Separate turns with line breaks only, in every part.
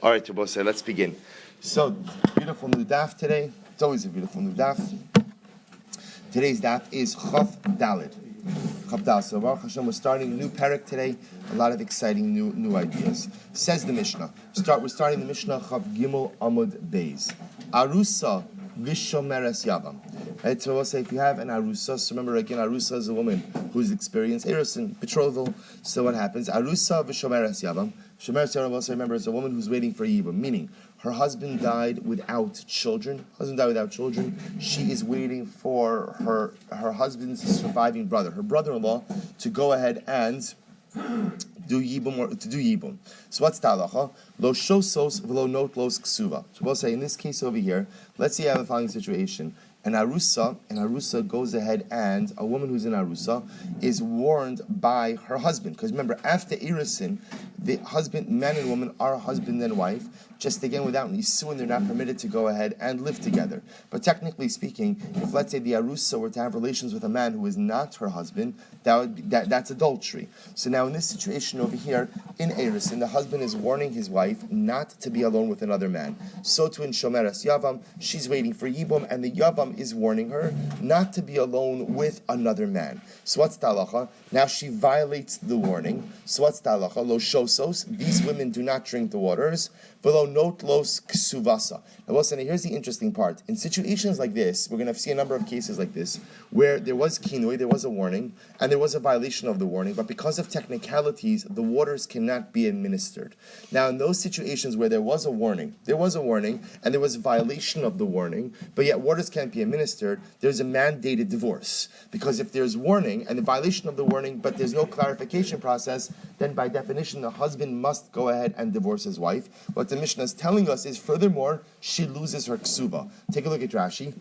All right, Tabose, let's begin. So, beautiful new daf today. It's always a beautiful new daf. Today's daf is Chaf Daled. Chaf Daled. So, Baruch Hashem, we're starting a new parak today. A lot of exciting new ideas. Says the Mishnah. We're starting the Mishnah Chaf Gimel Amud Beis. Arusa Vishomeres Yavam. Right, so we'll say if you have an arusa, so remember again, arusa is a woman who's experienced eros and betrothal. So what happens? Arusa v'shomeres yavam. Shomeres yavam, also remember, is a woman who's waiting for yibum, meaning her husband died without children. She is waiting for her husband's surviving brother, her brother-in-law, to go ahead and do yibum. So what's the halacha? Lo shosos v'lo not los ksuva. So we'll say in this case over here, let's say I have the following situation. An arusa goes ahead, and a woman who's in arusa is warned by her husband. Because remember, after irisin, the husband, man and woman, are husband and wife. Just again, without nisuin, they're not permitted to go ahead and live together. But technically speaking, if let's say the arusa were to have relations with a man who is not her husband, that's adultery. So now in this situation over here, in irisin, the husband is warning his wife not to be alone with another man. So too in shomeres yavam, she's waiting for yibum, and the yavam is warning her not to be alone with another man. So what's the halacha? Now she violates the warning. So what's the halacha? Lo shosos, these women do not drink the waters. Below not los ksuvasa. Now listen, here's the interesting part. In situations like this, we're going to see a number of cases like this, where there was kinui, there was a warning, and there was a violation of the warning, but because of technicalities, the waters cannot be administered. Now in those situations where there was a warning, and there was a violation of the warning, but yet waters can't be administered, there's a mandated divorce. Because if there's warning, and the violation of the warning, but there's no clarification process, then by definition the husband must go ahead and divorce his wife. What the Mishnah is telling us is, furthermore, she loses her ksuba. Take a look at Rashi.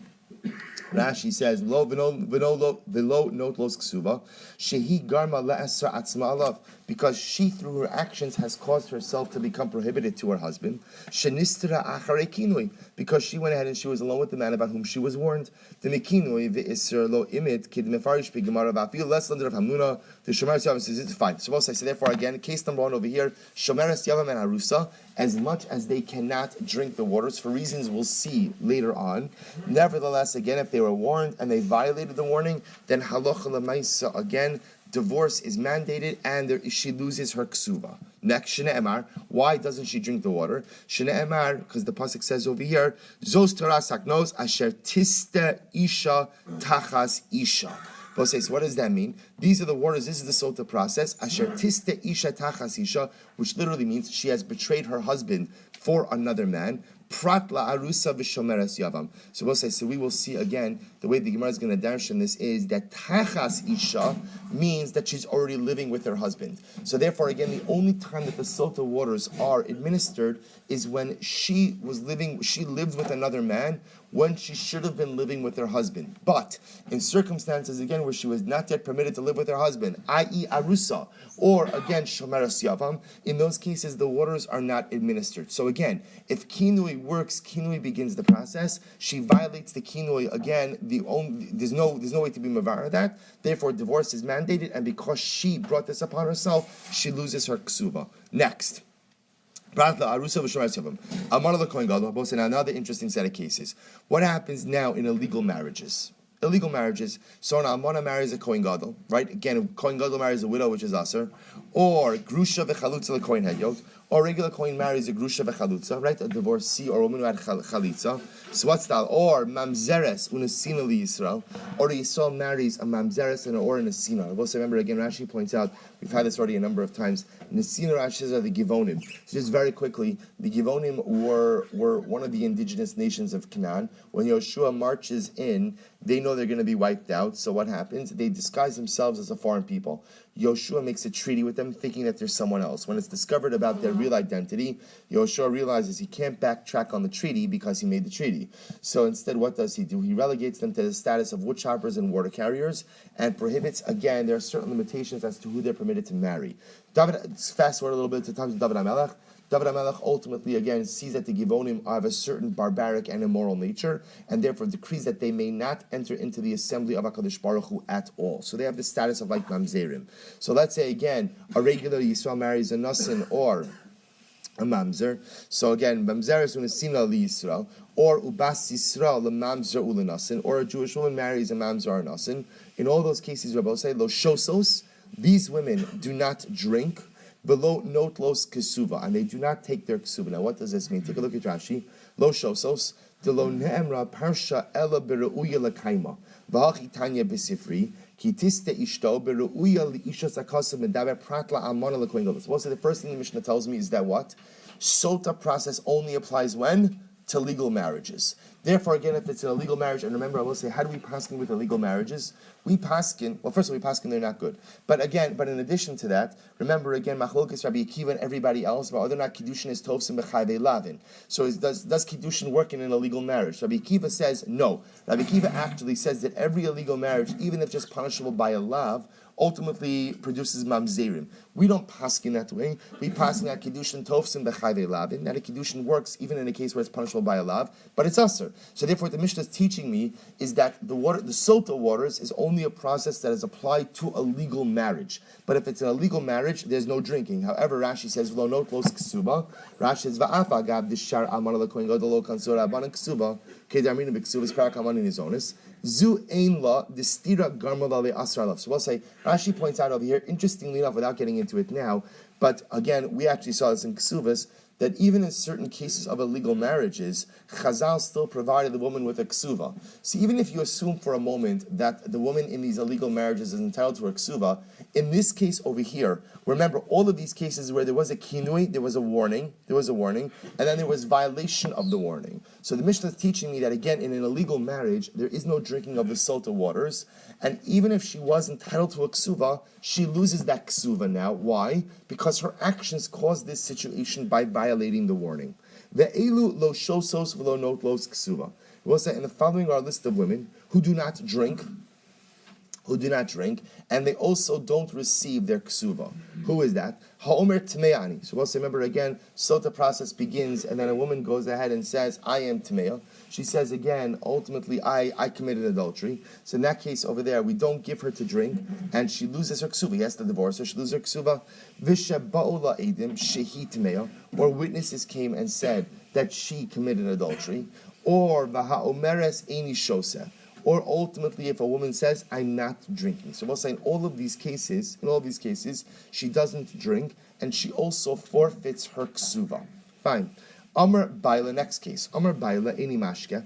Rashi says, "Lo v'lo not los ksuba, shehi garma le'asar atzma alav," because she, through her actions, has caused herself to become prohibited to her husband. Shenistra acharei kinui, because she went ahead and she was alone with the man about whom she was warned. The mekinui v'isr lo imit kid mefarish b'gemara v'afil less under of Hamnuna. The shomeres yavam says it's fine. So therefore again, case number one over here, shomeres yavam and harusa, as much as they cannot drink the waters for reasons we'll see later on. Nevertheless, again, if they were warned and they violated the warning, then halacha l'maisa, again, divorce is mandated and she loses her ksuba. Next, Shene Emar, why doesn't she drink the water? Shene Emar, because the pasuk says over here, Zos Torah saknos asher tiste isha tachas isha. So what does that mean? These are the waters, this is the Sotah process, asher tiste isha tachas isha, which literally means she has betrayed her husband for another man. Prat la arusa v'shomeres yavam. So we will see again, the way the Gemara is going to darshan this is that tachas isha means that she's already living with her husband. So therefore, again, the only time that the Sotah waters are administered is when she lived with another man, when she should have been living with her husband. But in circumstances, again, where she was not yet permitted to live with her husband, i.e. arusa, or again, shomeres yavam, in those cases, the waters are not administered. So again, if kinui works, kinui begins the process. She violates the kinui, again, there's no way to be mavara that. Therefore, divorce is mandated, and because she brought this upon herself, she loses her ksuba. Next. Another interesting set of cases. What happens now in illegal marriages? So an almana marries a kohen gadol, right? Again, a kohen gadol marries a widow, which is aser, or grusha v'chalutza lekohen hedyot, or regular kohen marries a grusha v'chalutza, right? A divorcee or a woman who had chalitza. So what's that? Or mamzeres unasina li Yisrael, or Yisrael marries a mamzeres and or an asina. I'll also remember again, Rashi points out, we've had this already a number of times, Nesina Rashis are the Givonim. So just very quickly, the Givonim were one of the indigenous nations of Canaan. When Yoshua marches in, they know they're going to be wiped out. So what happens? They disguise themselves as a foreign people. Yoshua makes a treaty with them, thinking that there's someone else. When it's discovered about their real identity, Yoshua realizes he can't backtrack on the treaty because he made the treaty. So instead, what does he do? He relegates them to the status of wood choppers and water carriers, and prohibits, again, there are certain limitations as to who they're permitted to marry. Fast forward a little bit to times of David HaMelech. David HaMelech ultimately, again, sees that the Givonim have a certain barbaric and immoral nature, and therefore decrees that they may not enter into the assembly of HaKadosh Baruch Hu at all. So they have the status of like Mamzerim. So let's say, again, a regular Yisrael marries a Nasin, or a mamzer. So again, mamzer is unesina li Yisrael, or ubas Yisrael lemamzer ulinasin, or a Jewish woman marries a mamzer or nasin. In all those cases, Rabbi say lo shosos. These women do not drink below not los kesuva, and they do not take their kesuva. Now, what does this mean? Take a look at Rashi. Lo shosos de lo neemra parsha ela bereuya lekaima v'hachi tanya besifri. So we'll say the first thing the Mishnah tells me is that what? Sotah process only applies when? To legal marriages. Therefore, again, if it's an illegal marriage, and remember, I will say, how do we paskin with illegal marriages? We paskin, well, first of all, we paskin, they're not good. But in addition to that, remember again, Machlokes, Rabbi Akiva, and everybody else, about whether or not Kiddushin is tovsim b'chayvei lavin. So does Kiddushin work in an illegal marriage? Rabbi Akiva says no. Rabbi Akiva actually says that every illegal marriage, even if just punishable by a lav, ultimately produces mamzerim. We don't paskin that way. We paskin that kiddushin tovsim b'chayvei lavin. That a kiddushin works even in a case where it's punishable by a lav, but it's usher. So therefore, what the Mishnah is teaching me is that the sotah waters, is only a process that is applied to a legal marriage. But if it's an illegal marriage, there's no drinking. However, Rashi says v'lo not los ksuba. Rashi says va'afa gav dishar amar lekohen gadol lo kansura abanan ksuba kedarminu b'ksubas karak amanin izonis. Zu ein la distira garmal le asralav. So we'll say Rashi points out over here, interestingly enough, without getting into it now, but again, we actually saw this in Ksuvas, that even in certain cases of illegal marriages, Chazal still provided the woman with a ksuva. So even if you assume for a moment that the woman in these illegal marriages is entitled to a ksuva, in this case over here, remember all of these cases where there was a kinui, there was a warning, and then there was violation of the warning. So the Mishnah is teaching me that again, in an illegal marriage, there is no drinking of the sotah waters, and even if she was entitled to a ksuva, she loses that ksuva now. Why? Because her actions caused this situation by violating the warning. Ve'elu lo shosos v'lo not los ksuva. We'll say, in the following are a list of women who do not drink, and they also don't receive their ksuva. Who is that? Ha'omer tmeani. So we'll say, remember again, sotah process begins, and then a woman goes ahead and says, I am tmeah. She says again, ultimately, I committed adultery. So in that case over there, we don't give her to drink, and she loses her ksuva. He has to divorce her. She loses her ksuva. V'sheba'ula edim shehi tmeah. Or witnesses came and said that she committed adultery. Or v'ha'omeres eini shoseh. Or ultimately, if a woman says, I'm not drinking. So we'll say in all of these cases, she doesn't drink, and she also forfeits her ksuva. Fine. Amar Baila, next case. Amar Baila, Eni Mashke.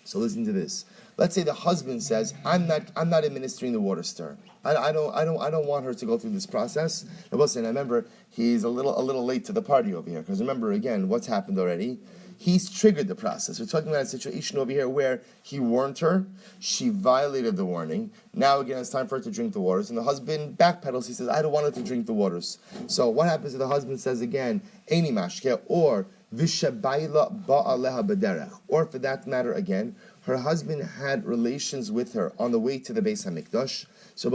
So listen to this. Let's say the husband says, I'm not administering the water stir. I don't want her to go through this process. I will say, and I remember he's a little late to the party over here, because remember again, what's happened already? He's triggered the process. We're talking about a situation over here where he warned her, she violated the warning. Now again, it's time for her to drink the waters, and the husband backpedals. He says, I don't want her to drink the waters. So what happens if the husband says again, Eini mashke, or Vishabaila ba'aleha b'derech, or for that matter again, her husband had relations with her on the way to the Beis HaMikdash. So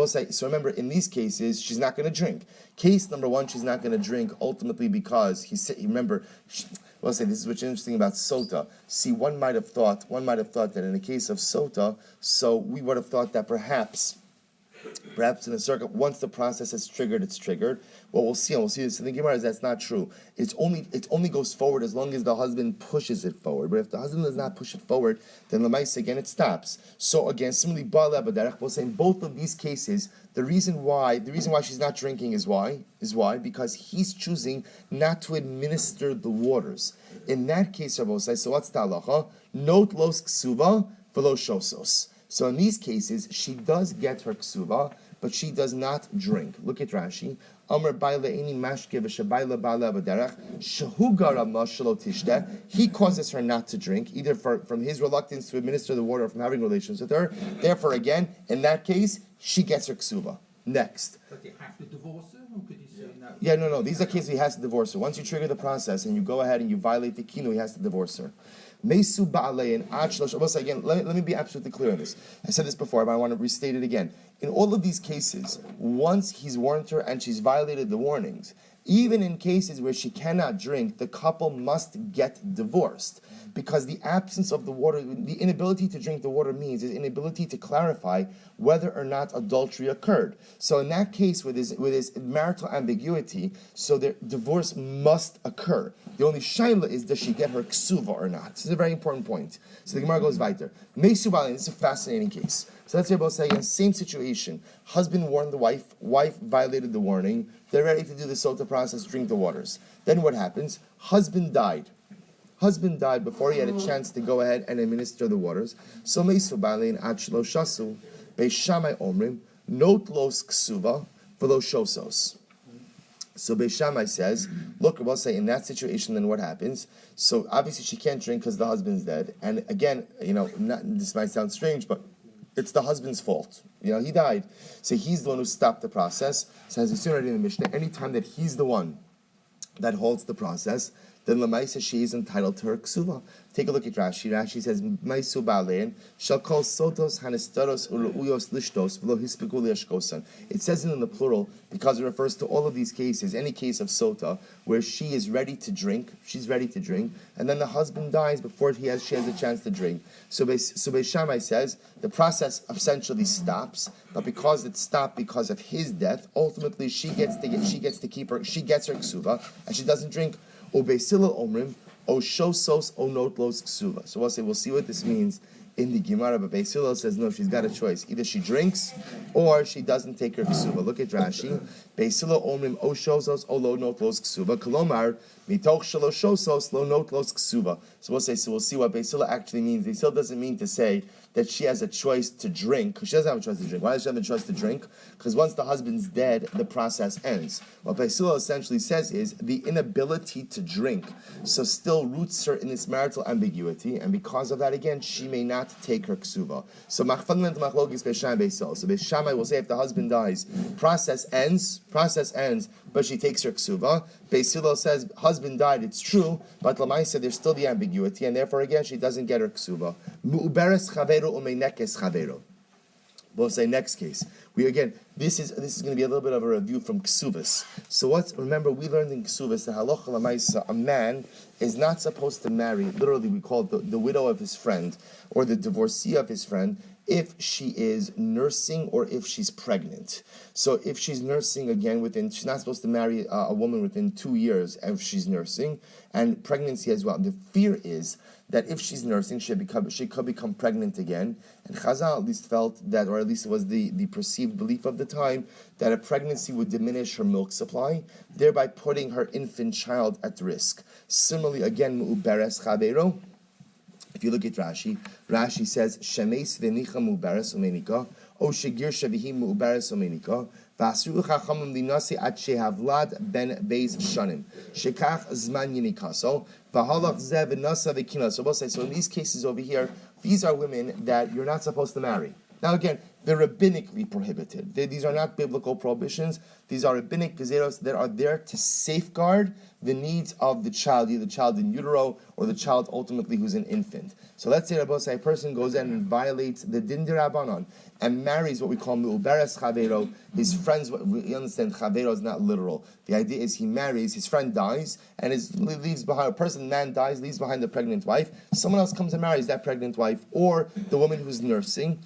remember, in these cases, she's not going to drink. Case number one, she's not going to drink ultimately because we'll say this is what's interesting about sotah. See, one might have thought that in the case of sotah, so we would have thought that perhaps in a circuit, once the process is triggered, it's triggered. What we'll see this in the Gemara is that's not true. It only goes forward as long as the husband pushes it forward. But if the husband does not push it forward, then Lamais again it stops. So again, similarly, we'll say in both of these cases, the reason why she's not drinking is why? Because he's choosing not to administer the waters. In that case, Rabbi say, so what's the halacha? Not los ksuva v'lo shosos. So in these cases, she does get her ksuva, but she does not drink. Look at Rashi. Amar baila eni mashke v'shabaila ba'ala b'derech shehu garam la shelo tishteh. He causes her not to drink, either from his reluctance to administer the water or from having relations with her. Therefore, again, in that case, she gets her ksuva. Next.
Does he have to divorce her, or could he say no?
Yeah, no. These are cases he has to divorce her. Once you trigger the process and you go ahead and you violate the kinu, he has to divorce her. Mesu ba'alein ad again, let me be absolutely clear on this. I said this before, but I want to restate it again. In all of these cases, once he's warned her and she's violated the warnings, Even in cases where she cannot drink, the couple must get divorced. Because the absence of the water, the inability to drink the water means is inability to clarify whether or not adultery occurred. So in that case, with this marital ambiguity, so the divorce must occur. The only shaila is, does she get her ksuva or not? This is a very important point. So the Gemara goes weiter. Meisubalin, this is a fascinating case. So let's say both say in the same situation, husband warned the wife violated the warning, they're ready to do the Sotah process, drink the waters. Then what happens? Husband died before he had a chance to go ahead and administer the waters. So meisu balin achlo shasu beishamai omrim not los ksuva v'lo shosos. So Beishamai says, look, we'll say in that situation, then what happens? So obviously she can't drink because the husband's dead. And again, this might sound strange, but it's the husband's fault. He died. So he's the one who stopped the process. So as we see already in the Mishnah, anytime that he's the one that holds the process, then Lamaisa, she is entitled to her ksuva. Take a look at Rashi. Rashi says, Maisu ba'alein, shall call sotos hanistaros u'uyos lishtos v'lo hispiku liashkosan. It says it in the plural because it refers to all of these cases, any case of sota, where she is ready to drink, and then the husband dies before she has a chance to drink. So Beis Shammai says, the process essentially stops, but because it stopped because of his death, ultimately she gets her ksuva, and she doesn't drink. O Beisila Omrim, O Shosos, O Notlos Ksuva. So we'll see what this means in the Gemara, but Beisila says no, she's got a choice. Either she drinks or she doesn't take her Ksuva. Look at Rashi. Beisila Omrim, O Shosos, O Lo Notlos Ksuva. Kolomar, Mitoch Shalo Shosos, Lo Notlos Ksuva. So we'll see what Beisila actually means. Beisila doesn't mean to say that she has a choice to drink, because she doesn't have a choice to drink. Why does she have a choice to drink? Because once the husband's dead, the process ends. What Beisila essentially says is the inability to drink, so still roots her in this marital ambiguity, and because of that, again, she may not take her ksuva. So machfadlan machlokis Beis Beisil. So Beis Shammai will say if the husband dies, process ends, but she takes her ksuva. Beis Hillel says husband died, it's true, but Lamaisa there's still the ambiguity, and therefore again she doesn't get her ksuva. Mu'uberes chavero umeinekes chavero. We'll say next case. This is going to be a little bit of a review from Ksuvas. So remember we learned in Ksuvas that halacha lamaisa, a man is not supposed to marry, literally we call it the widow of his friend, or the divorcee of his friend, if she is nursing or if she's pregnant. So if she's nursing, again, she's not supposed to marry a woman within 2 years if she's nursing, and pregnancy as well. The fear is that if she's nursing, she could become pregnant again. And Chazal at least felt that, or at least it was the perceived belief of the time, that a pregnancy would diminish her milk supply, thereby putting her infant child at risk. Similarly, again, mu'uberes chavero. If you look at Rashi says, Shemeis v'nicha mu'uberes umenika, o shegir shevihi mu'uberes umenika, v'asru chachamim linasi at shehavlad ben beis shanim, shekach zman yinikaso, v'halach zeh v'nasa v'kina. So we'll say, so in these cases over here, these are women that you're not supposed to marry. Now again, they're rabbinically prohibited. These are not biblical prohibitions. These are rabbinic gezeros that are there to safeguard the needs of the child, either the child in utero or the child ultimately who's an infant. So let's say a person goes in and violates the din dirabanan and marries what we call mu'uberes chavero. His friends, we understand chavero is not literal. The idea is he marries, his friend dies, and leaves behind, man dies, leaves behind the pregnant wife. Someone else comes and marries that pregnant wife, or the woman who's nursing.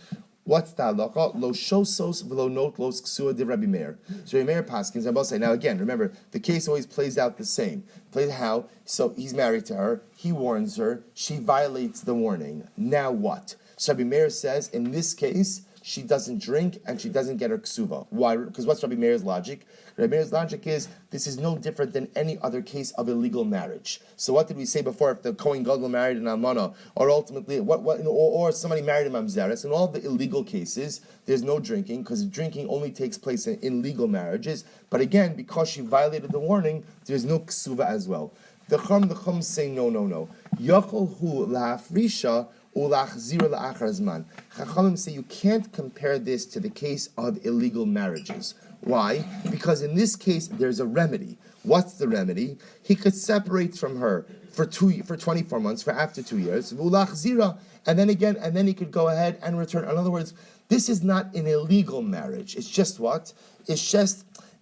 What's the halacha? Lo shosos v'lo not los ksua de Rabbi Meir. So Rabbi Meir paskins, I will say, now again, remember, the case always plays out the same. Plays how? So he's married to her, he warns her, she violates the warning. Now what? So Rabbi Meir says, in this case, she doesn't drink and she doesn't get her ksuva. Why? Because what's Rabbi Meir's logic? Rabbi Meir's logic is, this is no different than any other case of illegal marriage. So what did we say before? If the Kohen Gadol married an Almana, or ultimately, or somebody married a Mamzeres, in all the illegal cases, there's no drinking, because drinking only takes place in legal marriages. But again, because she violated the warning, there's no ksuva as well. The Chum say no. Yachol hu la'afrisha Chachamim say you can't compare this to the case of illegal marriages. Why? Because in this case there's a remedy. What's the remedy? He could separate from her for 24 months, for after 2 years, and then he could go ahead and return. In other words, this is not an illegal marriage. It's just what? It's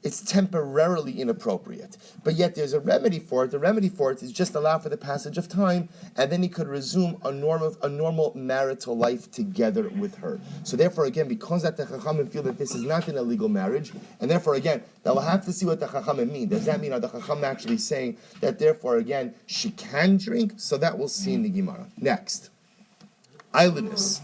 it's temporarily inappropriate. But yet there's a remedy for it. The remedy for it is just allow for the passage of time, and then he could resume a normal marital life together with her. So therefore, again, because that the Chachamim feel that this is not an illegal marriage, and therefore, again, that we'll have to see what the Chachamim mean. Does that mean, are the Chachamim actually saying that therefore, again, she can drink? So that we'll see in the Gemara. Next. Islandess.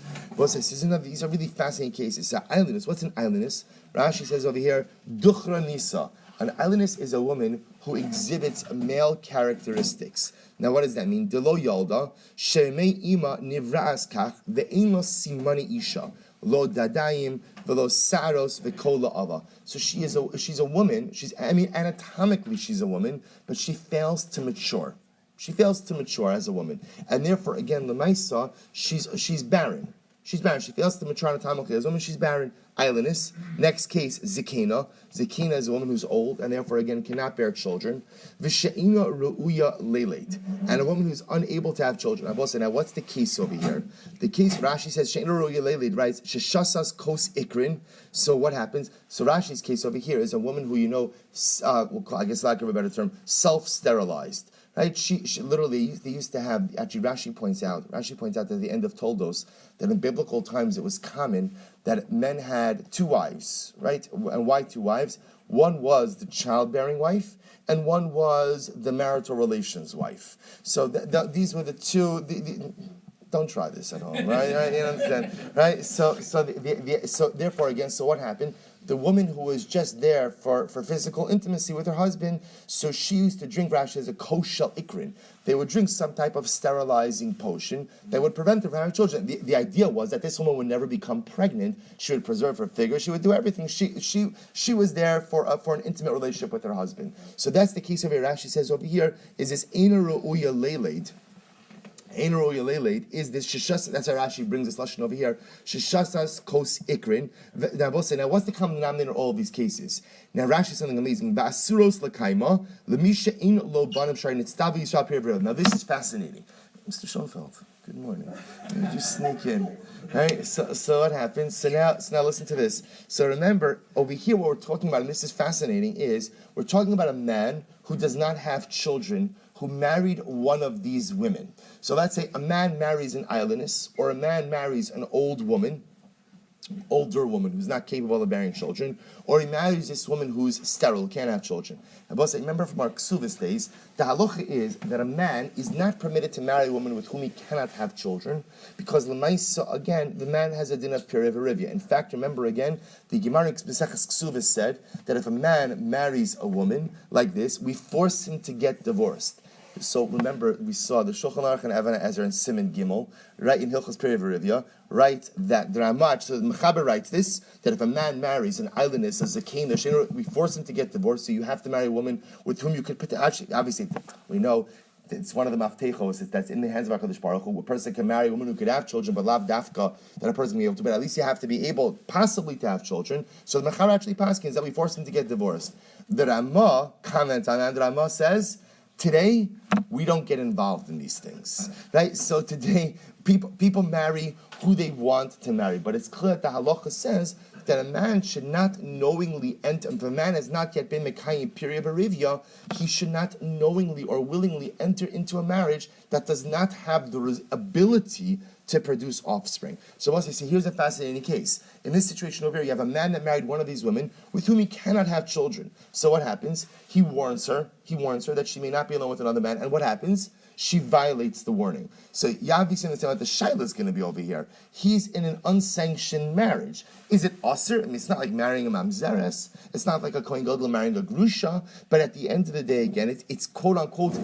These are really fascinating cases. So islandess, what's an islandess? Rashi says over here, Duchra Nisa. An islandess is a woman who exhibits male characteristics. Now what does that mean? Delo Yalda, Shemei Ima Nivra'as Kach, Ve'in Lo Simani Isha, Lo Dadayim, Velo Saros, Vekola Allah. So she's a woman, anatomically she's a woman, but she fails to mature. She fails to mature as a woman. And therefore, again, Lemaisa, she's barren. She's barren. She fails to mature anatomically as a woman. She's barren. Islandess. Next case, Zikina. Zikina is a woman who's old and therefore, again, cannot bear children. Vishaina Ru'uya Leleit. And a woman who's unable to have children. I will say, now, what's the case over here? The case, Rashi says, Shaina Ru'uya Leleit, writes, Sheshasas Kos Ikrin. So what happens? So Rashi's case over here is a woman who, I guess lack of a better term, self-sterilized. Right? She literally, they used to have, actually Rashi points out that at the end of Toldos, that in biblical times it was common that men had two wives, right? And why two wives? One was the childbearing wife, and one was the marital relations wife. So these were the two, don't try this at home, right? You understand, right? So therefore, again, so what happened? The woman who was just there for physical intimacy with her husband, so she used to drink, Rashi as a koshel ikrin. They would drink some type of sterilizing potion that would prevent her from having children. The idea was that this woman would never become pregnant. She would preserve her figure. She would do everything. She was there for an intimate relationship with her husband. So that's the case over here. Rashi says over here is this Eina Ru'uya Leleid. Ein Ru'uya Leleid is this Shishas. That's how Rashi brings this lashon over here. Shishasas Kos Ikrin. Now, what's the common denominator in all of these cases? Now, Rashi is something amazing. Ba'asuros lekaima lemisha in lo banim shari nitztav yisrael period. Now, this is fascinating. Mr. Schoenfeld, good morning. Just sneak in. Right? So what happens? So now listen to this. So remember, over here what we're talking about, and this is fascinating, is we're talking about a man who does not have children, who married one of these women. So let's say a man marries an islandess, or a man marries an older woman who's not capable of bearing children, or he marries this woman who's sterile, can't have children. And both say, remember from our Ksuvas days, the halacha is that a man is not permitted to marry a woman with whom he cannot have children, because l'maisa, again, the man has a din of pirivia. In fact, remember again, the Gemara in B'seches Ksuvas said that if a man marries a woman like this, we force him to get divorced. So remember, we saw the Shulchan Aruch and Evan Ezer and Siman Gimel, right in Hilchos Perivia, right that the Ramach, so the Mechaber writes this, that if a man marries an islandess, a zakena, we force him to get divorced, so you have to marry a woman with whom you could put, actually, obviously, we know it's one of the maftechos that's in the hands of HaKadosh Baruch Hu. A person can marry a woman who could have children, but lav dafka, that a person can be able to, but at least you have to be able, possibly, to have children. So the Mechaber actually paskins that we force him to get divorced. The Ramah comments on that, the Ramah says, today, we don't get involved in these things, right? So today, people marry who they want to marry, but it's clear that the halacha says that a man should not knowingly enter, if a man has not yet been mekayim period berivia, he should not knowingly or willingly enter into a marriage that does not have the ability to produce offspring. So once I say, here's a fascinating case. In this situation over here, you have a man that married one of these women with whom he cannot have children. So what happens? He warns her that she may not be alone with another man. And what happens? She violates the warning. So you obviously understand what the shaila is going to be over here. He's in an unsanctioned marriage. Is it usher? I mean, it's not like marrying a mamzeres. It's not like a kohen gadol marrying a grusha. But at the end of the day, again, it's quote unquote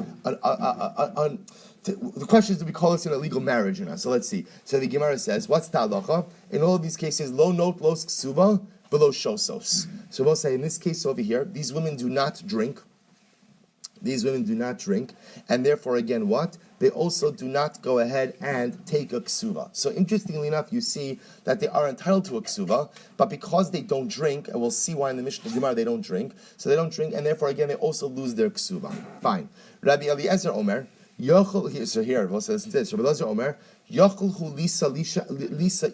the question is, do we call this an illegal marriage or not? So let's see. So the Gemara says, what's the halacha? In all of these cases, lo note, lo ksuva, below shosos. So we'll say, in this case over here, these women do not drink. And therefore, again, what? They also do not go ahead and take a ksuva. So interestingly enough, you see that they are entitled to a ksuva, but because they don't drink, and we'll see why in the Mishnah Gemara they don't drink, so they don't drink, and therefore, again, they also lose their ksuva. Fine. Rabbi Eliezer Omer, so here, we'll say this. Rabbi Eliezer Omer, Yochel hu lisa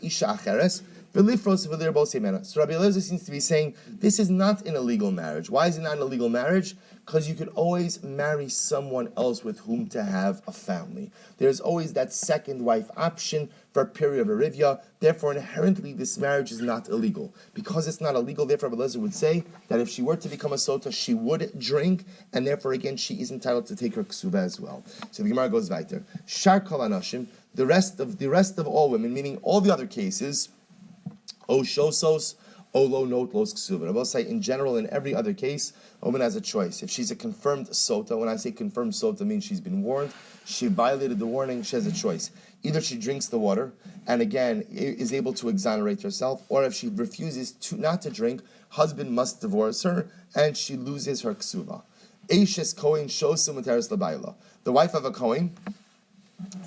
isha acheres, V'lifros v'lirbo semena. So Rabbi Eliezer seems to be saying this is not an illegal marriage. Why is it not an illegal marriage? Because you could always marry someone else with whom to have a family. There's always that second wife option for a period of a rivya. Therefore, inherently, this marriage is not illegal. Because it's not illegal, therefore, Rabbi Eliezer would say that if she were to become a sotah, she would drink, and therefore, again, she is entitled to take her ksuva as well. So the Gemara goes weiter. Shar kol anashim, the rest of all women, meaning all the other cases, O shosos, O lo not los ksuva. I will say, in general, in every other case, a woman has a choice. If she's a confirmed sotah, when I say confirmed sotah, means she's been warned, she violated the warning, she has a choice. Either she drinks the water, and again, is able to exonerate herself, or if she refuses not to drink, husband must divorce her, and she loses her ksuva. Eishes kohen shosum uteres labayla. The wife of a kohen,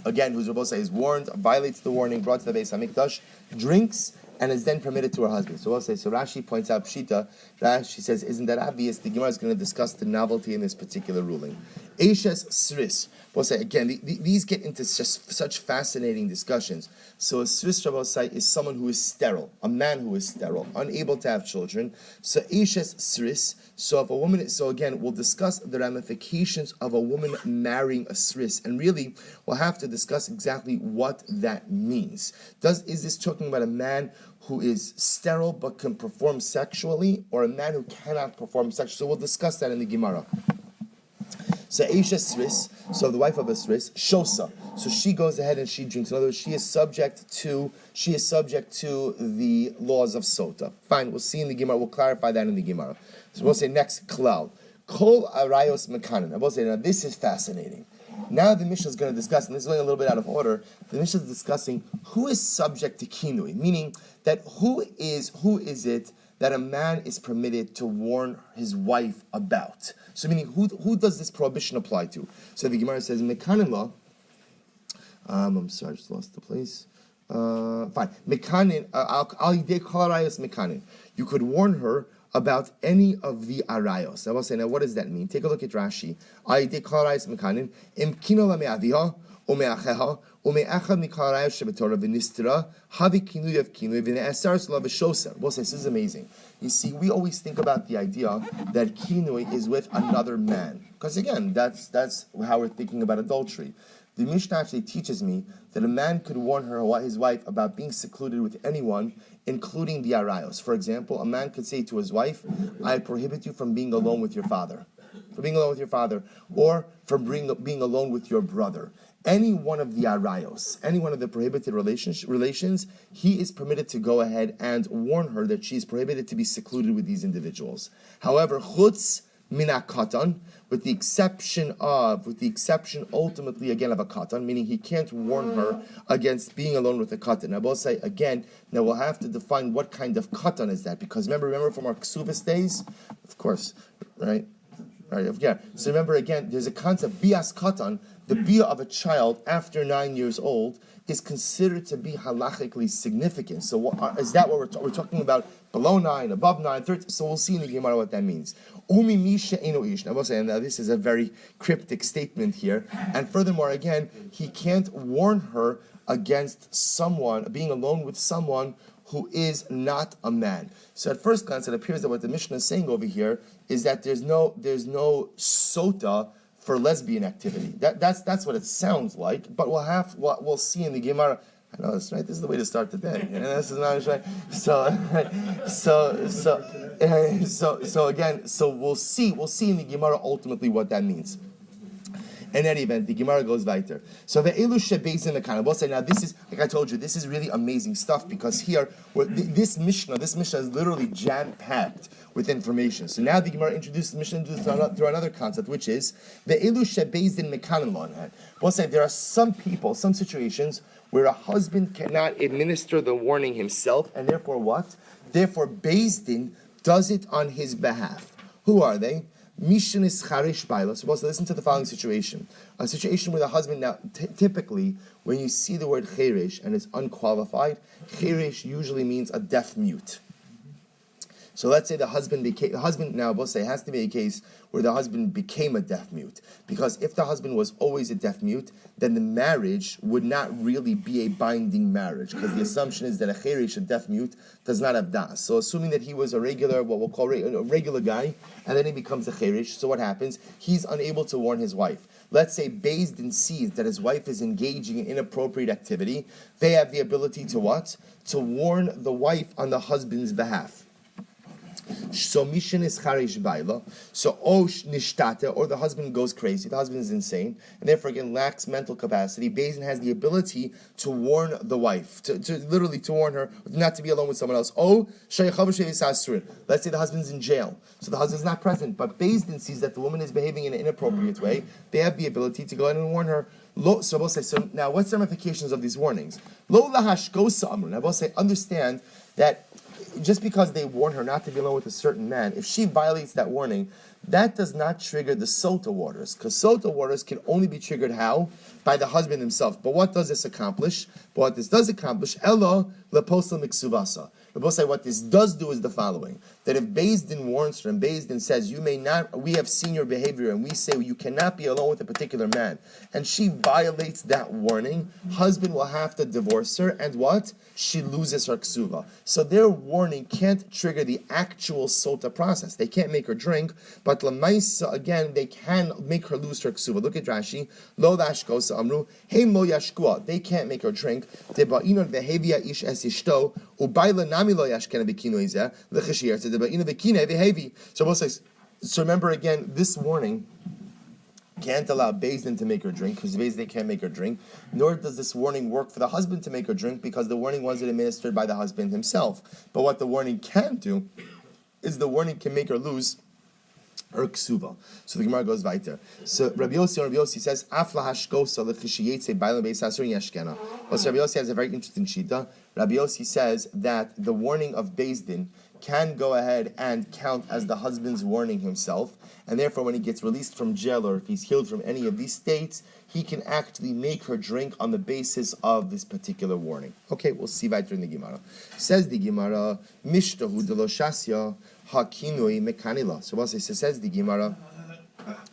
again, who's Rabbi say is warned, violates the warning, brought to the Beis Hamikdash, drinks, and is then permitted to her husband. So we'll say, so Rashi points out Pshita. Rashi says, isn't that obvious? The Gemara is going to discuss the novelty in this particular ruling. Eishes Sris. We'll say, again, these get into just such fascinating discussions. So a Sris, Rabbi say, is someone who is sterile, a man who is sterile, unable to have children. So Eishes Sris. So if a woman, so again, we'll discuss the ramifications of a woman marrying a Sris. And really, we'll have to discuss exactly what that means. Is this talking about a man who is sterile but can perform sexually, or a man who cannot perform sexually? So we'll discuss that in the Gemara. So Aisha Sris, so the wife of a Sris, Shosa. So she goes ahead and she drinks. In other words, she is subject to the laws of Sotah. Fine, we'll see in the Gemara. We'll clarify that in the Gemara. So we'll say next klal. Kol arayos mekanin. I will say now this is fascinating. Now the Mishnah is going to discuss, and this is going a little bit out of order. The Mishnah is discussing who is subject to kinui, meaning that who is it that a man is permitted to warn his wife about. So meaning who does this prohibition apply to? So the Gemara says mekanin law. I'm sorry, I just lost the place. Fine. Mekanin al yidei kol arayos mekanin. You could warn her about any of the arayos. I will say, now what does that mean? Take a look at Rashi. Ayidei kol arayos mekanin imkino la me'aviha o me'acheha o me'achad mikol arayos shebetorah v'nistra havi kinui of kinui v'ne'asar la v'shoser. We'll say, this is amazing. You see, we always think about the idea that kinui is with another man. Because again, that's how we're thinking about adultery. The Mishnah actually teaches me that a man could warn his wife about being secluded with anyone, including the arayos. For example, a man could say to his wife, I prohibit you from being alone with your father. Or from being alone with your brother. Any one of the arayos, any one of the prohibited relations, he is permitted to go ahead and warn her that she is prohibited to be secluded with these individuals. However, chutz mina katan, with the exception ultimately again of a katan, meaning he can't warn her against being alone with a katan. I will say again, now we'll have to define what kind of katan is that, because remember from our ksubas days, of course, right? Yeah. So remember again, there's a concept, bias katan, the bia of a child after 9 years old is considered to be halachically significant. So is that what we're talking about? Below 9, above 9, 30. So we'll see in the Gemara what that means. Umi misha eno ish. Now we'll say, now this is a very cryptic statement here. And furthermore, again, he can't warn her against someone, being alone with someone who is not a man. So at first glance, it appears that what the Mishnah is saying over here is that there's no sotah for lesbian activity. That's what it sounds like. But we'll see in the Gemara. I know that's right. This is the way to start the day. And this is not right. So again, we'll see in the Gemara ultimately what that means. In any event, the Gemara goes weiter. So the Elu Shebeis in the Kana. We'll say now this is, like I told you, this is really amazing stuff, because here this Mishnah is literally jam-packed with information. So now the Gemara introduces the Mishnah through another concept, which is the Elu Shebeis in Mekanim Lonhan. We'll say there are some situations where a husband cannot administer the warning himself, and therefore what? Therefore, Beis Din does it on his behalf. Who are they? Mishin is charish baila. So listen to the following situation. A situation where the husband, now typically when you see the word cherish and it's unqualified, cherish usually means a deaf mute. So let's say the husband now, we'll say it has to be a case where the husband became a deaf mute. Because if the husband was always a deaf mute, then the marriage would not really be a binding marriage. Because the assumption is that a cherish, a deaf mute, does not have das. So assuming that he was a regular, what we'll call a regular guy, and then he becomes a cherish, so what happens? He's unable to warn his wife. Let's say Beis Din sees that his wife is engaging in inappropriate activity. They have the ability to what? To warn the wife on the husband's behalf. So mishin is charish baila. So nishtate, or the husband goes crazy. The husband is insane, and therefore again lacks mental capacity. Beis Din has the ability to warn the wife, to literally to warn her not to be alone with someone else. Let's say the husband's in jail, so the husband's not present, but Beis Din sees that the woman is behaving in an inappropriate way. They have the ability to go in and warn her. So now, what's the ramifications of these warnings? Lo lahashkosa amru. Now, both say understand that just because they warn her not to be alone with a certain man, if she violates that warning, that does not trigger the Sotah waters, because Sotah waters can only be triggered how? By the husband himself. But what does this accomplish? But what this does accomplish, Ella leposel miksuvasa. What this does do is the following: that if Beis Din warns her and Beis Din says, "You may not," we have seen your behavior, and we say you cannot be alone with a particular man, and she violates that warning, husband will have to divorce her, and what? She loses her ksuva. So their warning can't trigger the actual sota process. They can't make her drink, but lamaisa again they can make her lose her ksuva. Look at Rashi. Lo lashkosa amru heim lo yashkua. They can't make her drink. Deba'inor behevia ish es ishto ubayla nami lo yashkena bikinu izeh lechashir to deba'inor bekine behevi. So remember again, this warning can't allow Beis Din to make her drink, because Beis Din can't make her drink, nor does this warning work for the husband to make her drink, because the warning wasn't administered by the husband himself. But what the warning can do is the warning can make her lose her ksuva. So the Gemara goes weiter. So Rabbi Yossi says, Afla hashkosa lechishiyetze bailam beis hasurin yashkena. But Rabbi Yossi has a very interesting shita. Rabbi Yossi says that the warning of Beis Din can go ahead and count as the husband's warning himself, and therefore when he gets released from jail or if he's healed from any of these states, he can actually make her drink on the basis of this particular warning. Okay, we'll see weiter in the Gemara. Says the Gemara, Mishtahu deloshasya hakinui mekanila. So says the Gemara,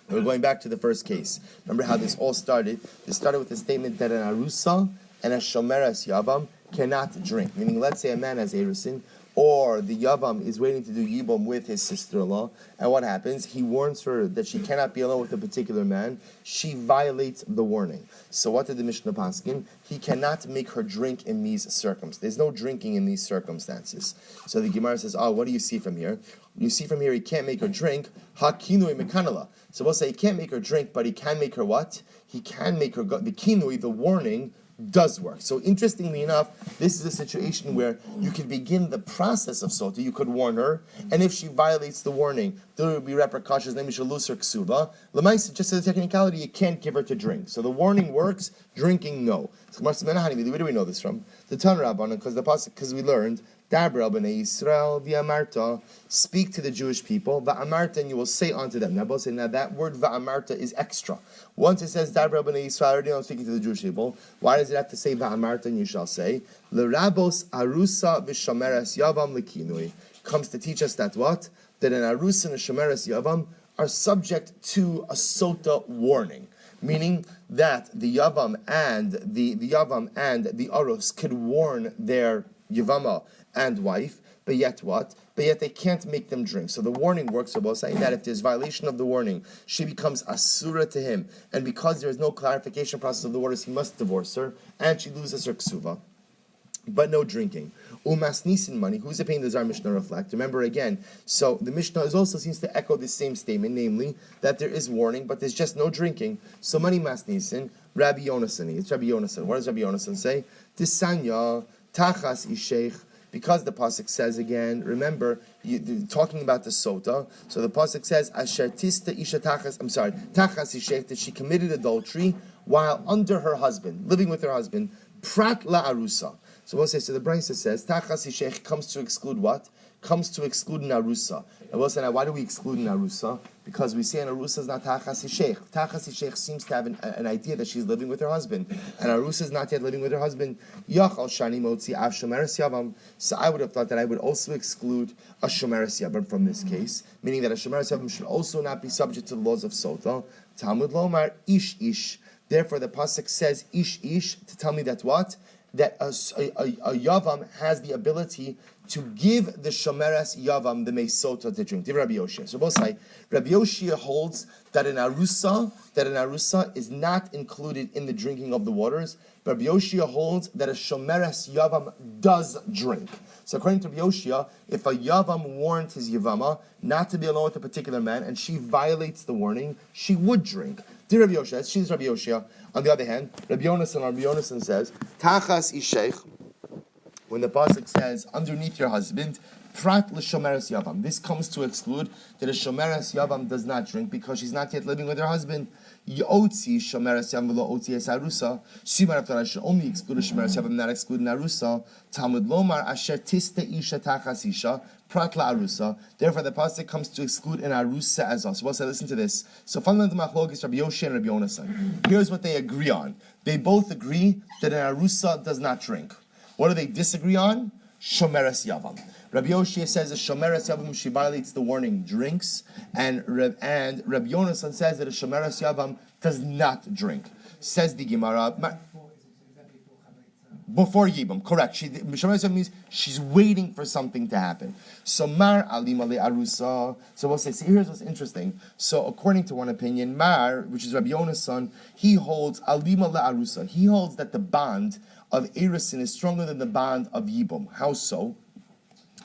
we're going back to the first case. Remember how this all started? This started with the statement that an arusa and a shomeres yavam cannot drink. Meaning, let's say a man has erusin, or the Yavam is waiting to do Yibam with his sister-in-law, and what happens? He warns her that she cannot be alone with a particular man. She violates the warning. So what did the Mishnah paskin? He cannot make her drink in these circumstances. There's no drinking in these circumstances. So the Gemara says, what do you see from here? You see from here he can't make her drink. Hakinui mekanala. So we'll say he can't make her drink, but he can make her what? He can make her the kinui, the warning, does work. So interestingly enough, this is a situation where you can begin the process of sota. You could warn her, and if she violates the warning, there will be repercussions. Then we should lose her ksuba. Lemaisa, just as a technicality, you can't give her to drink. So the warning works, drinking no. So where do we know this from? The Tan Rabbanan, because we learned Dabra b'nei Yisrael v'amarta, speak to the Jewish people, v'amarta, and you will say unto them. Now that word v'amarta is extra. Once it says Dabra b'nei Yisrael, already I'm speaking to the Jewish people. Why does it have to say v'amarta, and you shall say? L'rabos arusa v'shomeres yavam l'kinui. Comes to teach us that what? That an arusa and a shomeres yavam are subject to a sota warning. Meaning that the yavam and the arus could warn their yavama and wife, but yet what? But yet they can't make them drink. So the warning works, so both saying that if there's violation of the warning, she becomes asura to him, and because there is no clarification process of the waters, he must divorce her, and she loses her ksuva. But no drinking. Umas nisin money. Who's the pain does our Mishnah reflect? Remember again. So the Mishnah also seems to echo this same statement, namely that there is warning, but there's just no drinking. So money mas nisin. Rabbi Yonasan. It's Rabbi Yonasan. What does Rabbi Yonasan say? Tisanya tachas isheich. Because the pasuk says again, remember, talking about the sota. So the pasuk says, "Asher tista isha tachas." I'm sorry, tachas isheich, that she committed adultery while under her husband, living with her husband. Prat la arusa. So we'll say. So the Brisa says, tachas isheich comes to exclude what? Comes to exclude an arusa. And we'll say, now why do we exclude an arusa? Because we say an arusa is not tachas sheikh. Tachas sheikh seems to have an idea that she's living with her husband, and arusa is not yet living with her husband. Yachal shani motzi av shomeres yavam. So I would have thought that I would also exclude a shomeres yavam from this case, meaning that a shomeres yavam should also not be subject to the laws of Sotah. Talmud lomar ish ish. Therefore, the pasuk says ish ish to tell me that what? That a yavam has the ability to give the shomeres yavam the meisota to drink. Rabbi Yoshia. So both say Rabbi Yoshia holds that an arusa is not included in the drinking of the waters. Rabbi Yoshia holds that a shomeres yavam does drink. So according to Rabbi Yoshia, if a yavam warned his yavama not to be alone with a particular man, and she violates the warning, she would drink. Dear Rabbi Yoshia, she's Rabbi Yoshia. On the other hand, Rabbi Yonasan says, Tachas isheich, when the pasuk says, underneath your husband, prat l'shomeres yavam. This comes to exclude that a shomeres yavam does not drink because she's not yet living with her husband. Yotzi shomeres yavam v'lo otzi es arusa. Shimon after I should only exclude a shomeres yavam, not exclude an arusa. Talmud lomar asher tista isha tachas isha. Prat la'arusa. Therefore, the pasuk comes to exclude an arusa as well. So we'll say, listen to this. So fundamental machlok is Rabbi Yoshia and Rabbi Yonasan. Here's what they agree on. They both agree that an arusa does not drink. What do they disagree on? Shomeres yavam. Rabbi Yoshia says a shomeres yavam, she violates the warning, drinks, and Rabbi Yonasan says that a shomeres yavam does not drink. Says the Gemara. Before Yibam, correct. Shomeres yavam means she's waiting for something to happen. So Mar alima le arusa. So we'll say, see, here's what's interesting. So according to one opinion, Mar, which is Rabbi Yonasan, he holds alima le arusa. He holds that the bond of Erisin is stronger than the bond of Yibam. How so?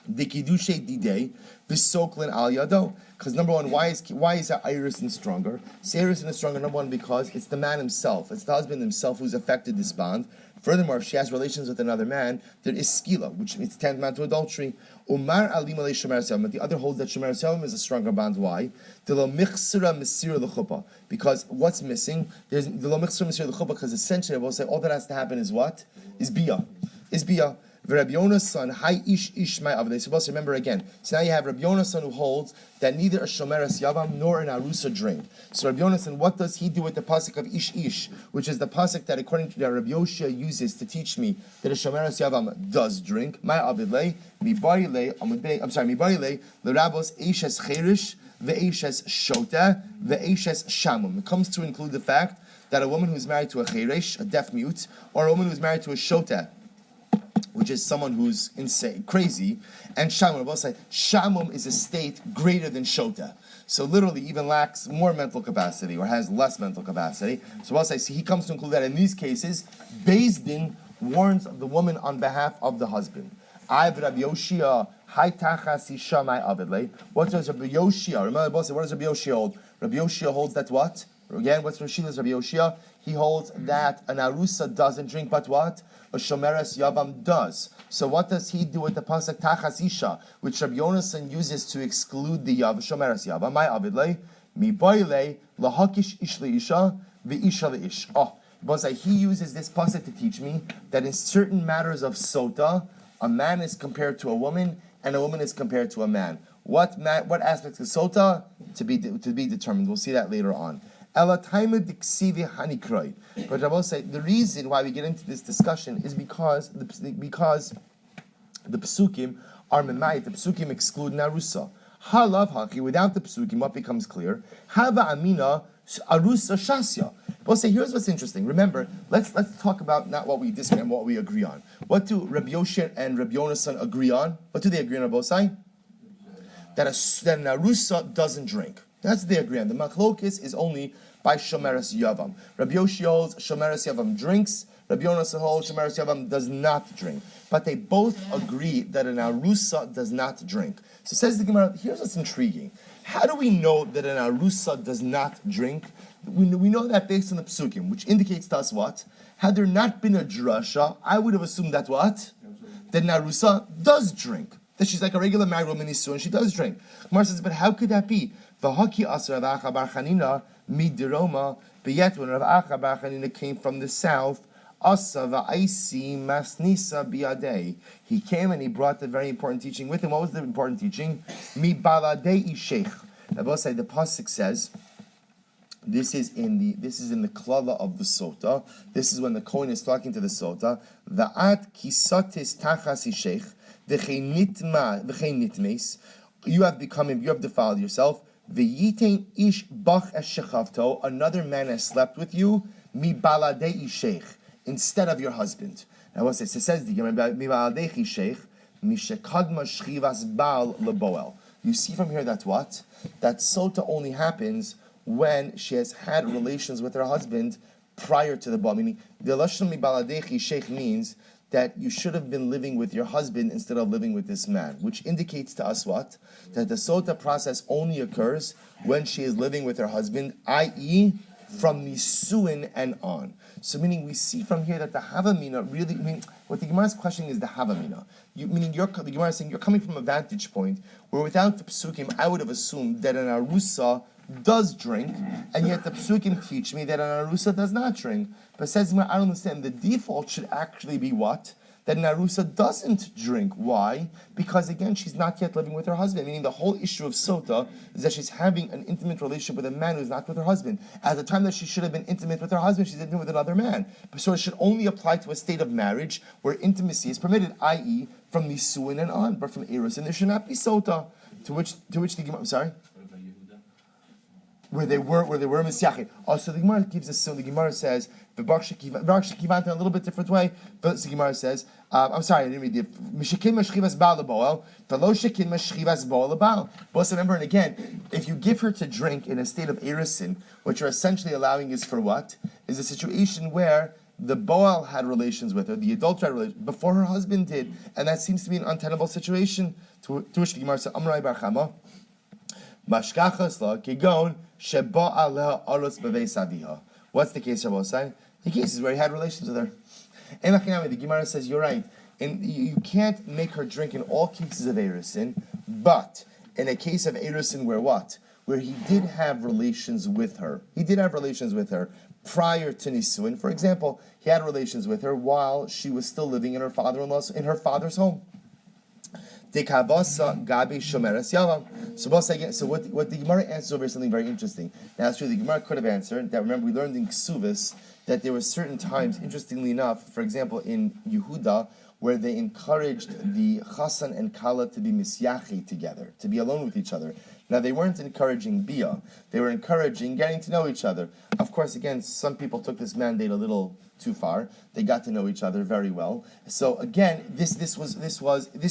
The Kiddushe Didei, Visoklin Al Yado. Because number one, why is Erisin stronger? So Erisin is stronger, number one, because it's the man himself, it's the husband himself who's affected this bond. Furthermore, if she has relations with another man, there is skila, which means tantamount to adultery. Umar alima le shomeres yavam. But the other holds that shomeres yavam is a stronger bond. Why? The lo michsira mesira l'chuppah. Because what's missing? There's the lo michsira mesira l'chuppah. Because essentially, we'll say all that has to happen is what? Is biyah. Is biyah. Rabbi Yonasan, hi ish my avdei. So let's remember again. So now you have Rabbi Yonasan who holds that neither a shomeres yavam nor an arusa drink. So Rabbi Yonasan, what does he do with the pasuk of ish, which is the pasuk that according to Rabbi Yoshia uses to teach me that a shomeres yavam does drink? My avidlei mi barile. I'm sorry, mi barile the rabbos eishes cherish ve'eishes shota ve'eishes shamum. It comes to include the fact that a woman who's married to a cherish, a deaf mute, or a woman who's married to a shota, which is someone who's insane, crazy, and shamum. Both say shamum is a state greater than shota, so literally even lacks more mental capacity or has less mental capacity. So both say, he comes to include that in these cases, Beis Din warns the woman on behalf of the husband. I've Rabbi Yoshia, hai tachas isha my avidle. What does Rabbi Yoshia? Remember, both say, what does Rabbi Yoshia hold? Rabbi Yoshia holds that what? Again, what's Rashila's Rabbi Yoshia? He holds that an arusa doesn't drink, but what? A shomeres yavam does. So what does he do with the pasuk tachas isha, which Rabbi Yonasan uses to exclude the shomeres yavam? My avidle mi boile lahakish ish leisha veisha leish. Oh, but he uses this pasuk to teach me that in certain matters of sotah, a man is compared to a woman and a woman is compared to a man. What aspects of sotah to be determined? We'll see that later on. But Rabbi say the reason why we get into this discussion is because the psukim are memayit. The psukim exclude narusa. Halav haki. Without the psukim, what becomes clear? Hava amina arusa shasya. But say here's what's interesting. Remember, let's talk about not what we disagree on, what we agree on. What do Rabbi Yoshia and Rabbi Yonasan agree on? What do they agree on, Rabbi Say? That an arusa doesn't drink. That's what they agree on. The machlokis is only by shomeres yavam. Rabbi Yoshia holds shomeres yavam drinks. Rabbi Yonasan holds shomeres yavam does not drink. But they both agree that an arusa does not drink. So says the Gemara, here's what's intriguing. How do we know that an arusa does not drink? We know that based on the psukim, which indicates to us what? Had there not been a drasha, I would have assumed that what? That an arusa does drink. That she's like a regular married woman and she does drink. Gemara says, but how could that be? V'haki asar Rav Acha bar Chanina midiroma. But yet, when Rav Acha bar Chanina came from the south, asa va'aisi masnisa biadei. He came and he brought the very important teaching with him. What was the important teaching? Mi baladei sheikh. I will say the pasuk says. This is in the klala of the Sotah. This is when the Kohen is talking to the Sotah. Va'at kisatis tachas isheich v'chein nitmes. You have defiled yourself. V'yitein ish bach es shechavto. Another man has slept with you. Mi baladei isheich, instead of your husband. Now what's this? It says the Gemara mi baladei isheich mi shekadma shchivas baal leboel. You see from here that what? That Sotah only happens when she has had relations with her husband prior to the Baal. Meaning, the Lashon Mibaladechi Sheikh means that you should have been living with your husband instead of living with this man, which indicates to us what? That the Sotah process only occurs when she is living with her husband, i.e., from Nisuin and on. So meaning we see from here that the Havamina really, what the Gemara is questioning is the Havamina. The Gemara is saying you're coming from a vantage point where without the Psukim, I would have assumed that an Arusa does drink, and yet the Psukim teach me that an Arusa does not drink. But says, I don't understand, the default should actually be what? That an Arusa doesn't drink. Why? Because again, she's not yet living with her husband. Meaning the whole issue of Sotah is that she's having an intimate relationship with a man who's not with her husband. At the time that she should have been intimate with her husband, she's intimate with another man. So it should only apply to a state of marriage where intimacy is permitted, i.e., from Nisuin and on, but from Eros, and there should not be Sotah. To which the Gemara, I'm sorry? Where they were misyachin. Also, the Gemara gives us. So the Gemara says the Baruch Shekivanta in a little bit different way. But the Gemara says, I'm sorry, I didn't read it. Mishakin mashchivas baal leboel, v'lo shekin mashchivas baal lebal. But remember, and again, if you give her to drink in a state of erisin, what you're essentially allowing is for what? Is a situation where the Boal had relations with her, the adulterer had relations before her husband did, and that seems to be an untenable situation. To which the Gemara says, Amrai bar Chama, mashkachas la kigon. What's the case, Shabbos? The case is where he had relations with her. And the Gemara says, you're right. And you can't make her drink in all cases of Erusin, but in a case of Erusin where what? Where he did have relations with her. He did have relations with her prior to Nisuin. For example, he had relations with her while she was still living in her father's home. So what the Gemara answers over is something very interesting. Now it's true, the Gemara could have answered that. Remember, we learned in Ksuvis that there were certain times, interestingly enough, for example, in Yehuda, where they encouraged the Chassan and Kala to be misyachi together, to be alone with each other. Now they weren't encouraging Bia, they were encouraging getting to know each other. Of course, again, some people took this mandate a little too far. They got to know each other very well. So again, this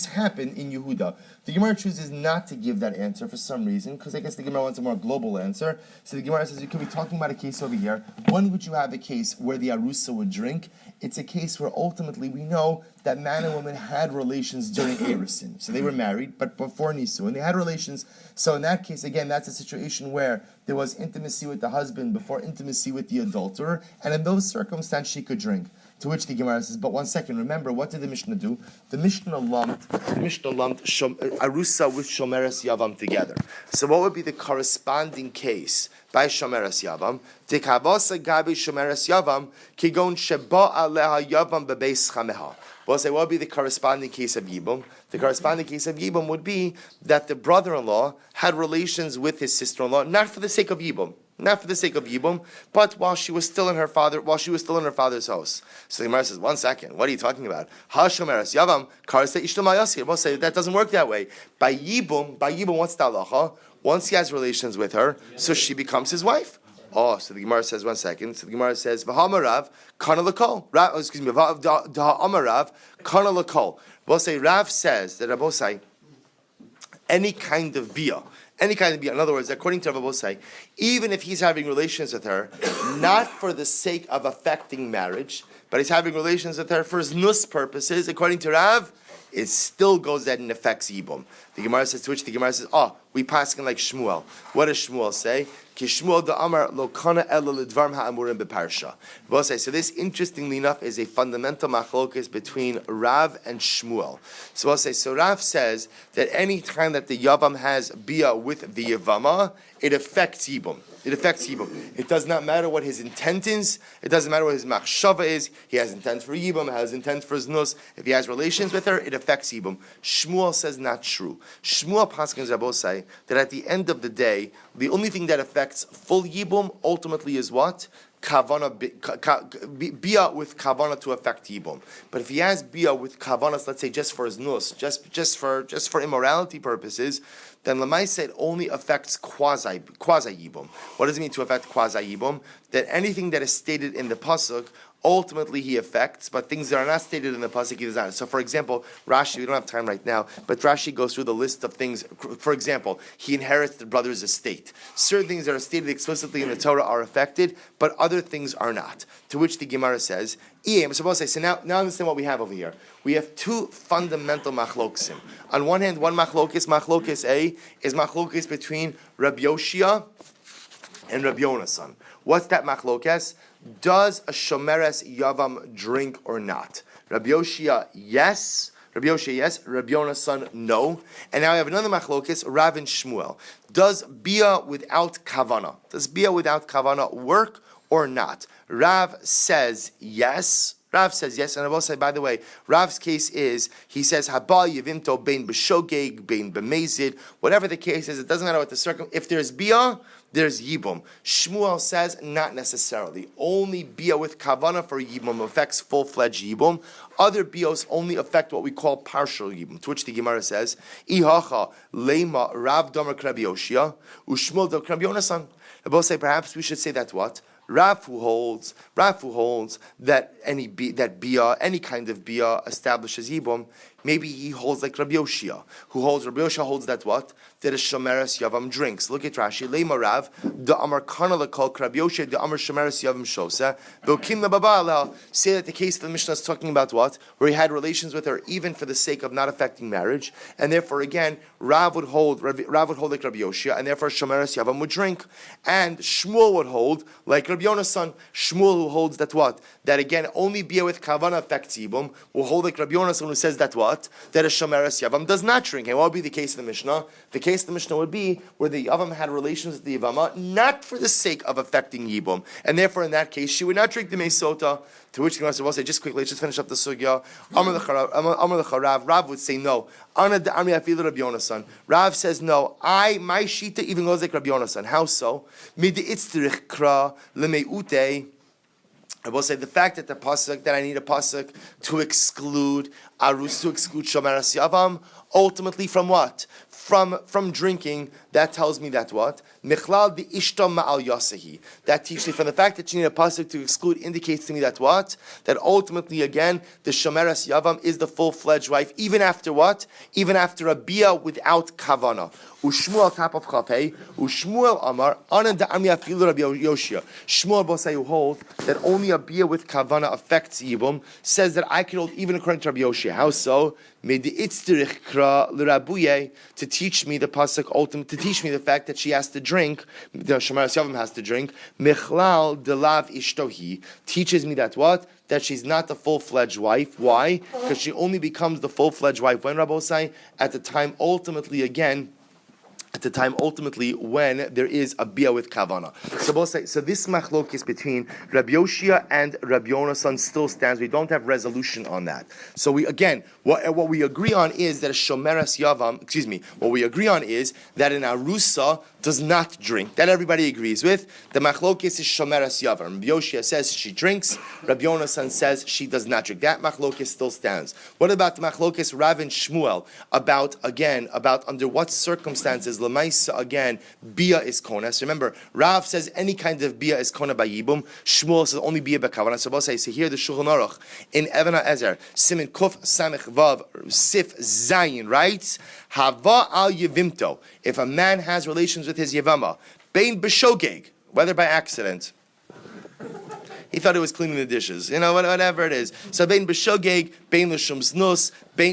happened in Yehuda. The Gemara chooses not to give that answer for some reason, because I guess the Gemara wants a more global answer. So the Gemara says you could be talking about a case over here. When would you have a case where the Arusa would drink? It's a case where ultimately we know that man and woman had relations during Erusin. So they were married, but before Nisu, and they had relations. So in that case, again, that's a situation where there was intimacy with the husband before intimacy with the adulterer, and in those circumstances she could drink. To which the Gemara says, but 1 second, remember, what did the Mishnah do? The Mishnah lumped Arusa with Shomeres Yavam together. So what would be the corresponding case by Shomeres Yavam? Tikavasa Gabi Shomeres Yavam, Kigon Sheba Aleha Yavam Bebeis Chameha. We'll say, what would be the corresponding case of Yibum? The corresponding case of Yibum would be that the brother-in-law had relations with his sister-in-law, not for the sake of Yibum, but while she was still in her father's house. So the Gemara says, 1 second, what are you talking about? Hashomeres Yavam, Karsa Ishtamayasir. We'll say that doesn't work that way. By Yibum, what's the halacha? Once he has relations with her, so she becomes his wife. Oh, so the Gemara says, 1 second. So the Gemara says, V'hamarav kana l'kol. V'hamarav kana l'kol. We'll say, Rav says that Rabosai, any kind of bia. In other words, according to Rabosai, even if he's having relations with her, not for the sake of affecting marriage, but he's having relations with her for his nus purposes, according to Rav, it still goes that and affects Yibum. The Gemara says, to which the Gemara says, we pass like Shmuel. What does Shmuel say? Kishmuel da Amar lo kana ela lidvarm ha'amurim beparsha. So this, interestingly enough, is a fundamental machlokas between Rav and Shmuel. So Rav says that any time that the Yavam has bia with the Yavama, it affects Yibum. It affects Yibum. It does not matter what his intent is. It doesn't matter what his machshava is. He has intent for Yibum, has intent for his nus. If he has relations with her, it affects Yibum. Shmuel says not true. Shmuel paskins Rabbosai that at the end of the day, the only thing that affects full Yibum ultimately is what? Kavana, bia with kavana to affect yibum. But if he has bia with kavanas, let's say just for his nus, just for immorality purposes, then Lamaisa it only affects quasi yibum. What does it mean to affect quasi yibum? That anything that is stated in the pasuk, ultimately he affects, but things that are not stated in the pasuk he does not. So, for example, Rashi, we don't have time right now, but Rashi goes through the list of things. For example, he inherits the brother's estate. Certain things that are stated explicitly in the Torah are affected, but other things are not. To which the Gemara says, so now understand what we have over here. We have two fundamental machloksim. On one hand, one machlokis A, is machlokis between Rabbi Yoshia and Rabbi Yonasan. What's that machlokes? Does a shomeres yavam drink or not? Rabbi Yoshia, yes. Rabbi Yonasan, no. And now I have another machlokes, Rav and Shmuel. Does bia without kavana work or not? Rav says yes. And I will say, by the way, Rav's case is, he says, Haba yivimto bein b'shogeg, bein b'mezid, whatever the case is, it doesn't matter what the if there's bia, there's yibum. Shmuel says, not necessarily. Only bia with kavana for yibum affects full-fledged yibum. Other bios only affect what we call partial yibum, to which the Gemara says, Ihacha lema Rav domer Rabbi Yoshia, u'Shmuel domer Rabbi Yonasan. I will say, perhaps we should say that what? Rav who holds that any kind of bia establishes yibum. Maybe he holds like Rabbi Yoshia, Rabbi Yoshia holds that what? That a shomeres yavam drinks. Look at Rashi. Leima Rav, the Amar Kana lekol Rabbi Yoshia, the Amar shomeres yavam shosa. V'okim lebabala. Say that the case of the Mishnah is talking about what? Where he had relations with her even for the sake of not affecting marriage, and therefore again Rav would hold like Rabbi Yoshia, and therefore shomeres yavam would drink, and Shmuel would hold like Rabbi Yonasan. Shmuel who holds that what? That again only bia with kavana affects yibum. Will hold like Rabbi Yonasan who says that what? That a shomeres yavam does not drink. And what would be the case of the Mishnah? The case of the Mishnah would be where the yavam had relations with the yavama, not for the sake of affecting yibum, and therefore in that case she would not drink the Sotah. To which the Gemara will say, just quickly, let's just finish up the sugya. Amar l'charav, Rav would say no. Ana da'ami afilu Rabbi Yonasan. Rav says no. My shita even goes like Rabbi Yonasan. How so? Midi'itzterich kra lemeute. I will say the fact that I need a pasuk to exclude arus, to exclude shomeres yavam, ultimately from what? From drinking, that tells me that what? Michlal di ishta ma'al yasehi. That teaches me from the fact that you need a pasuk to exclude indicates to me that what? That ultimately again, the shomeres yavam is the full-fledged wife, even after what? Even after a bia without kavana. Ushmuel top of chafei, Ushmuel amar, anan da'ami afilu Rabbi Yoshia. Shmuel bosai who hold that only a bia with kavana affects yibum, says that I can hold even according to Rabbi Yoshia. How so? To teach me the pasuk ultimate, to teach me the fact that she has to drink, the shomeres yavam has to drink. Michlal delav ishtohi teaches me that what? That she's not the full-fledged wife. Why? Because she only becomes the full-fledged wife when Rabbosai at the time ultimately when there is a bia with kavana. So this machlok is between Rabbi Yoshia and Rabbi Yonasan still stands. We don't have resolution on that. So what we agree on is that a shomeres yavam, what we agree on is that an arusa does not drink. That everybody agrees with. The machlokis is shomeres yavam. Rabbi Yoshia says she drinks. Rabbi Yonasan says she does not drink. That machlokis still stands. What about the machlokis Rav and Shmuel about under what circumstances Lamaisa again bia is konas? Remember, Rav says any kind of bia is kona by yibum. Shmuel says only bia by kavana. So here the Shulchan Aruch in Even HaEzer Simin Kuf Samech Vav Sif Zayin writes Hava al Yevimto. If a man has relations with his yevama, bein b'shogeg, whether by accident, he thought he was cleaning the dishes, whatever it is. So bein b'shogeg, bein l'shum znus,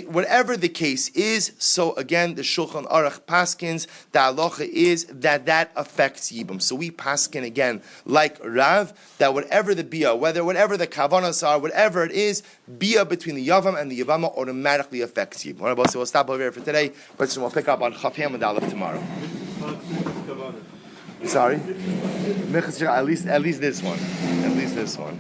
whatever the case is. So again, the Shulchan Aruch paskins, the halacha is that affects yibum. So we paskin again, like Rav, that whatever the bia, whatever the kavanas are, whatever it is, bia between the yavam and the yavama automatically affects yibum. We'll stop over here for today, but we'll pick up on Chaf Ham and Aleph tomorrow. Sorry? At least this one. At least this one.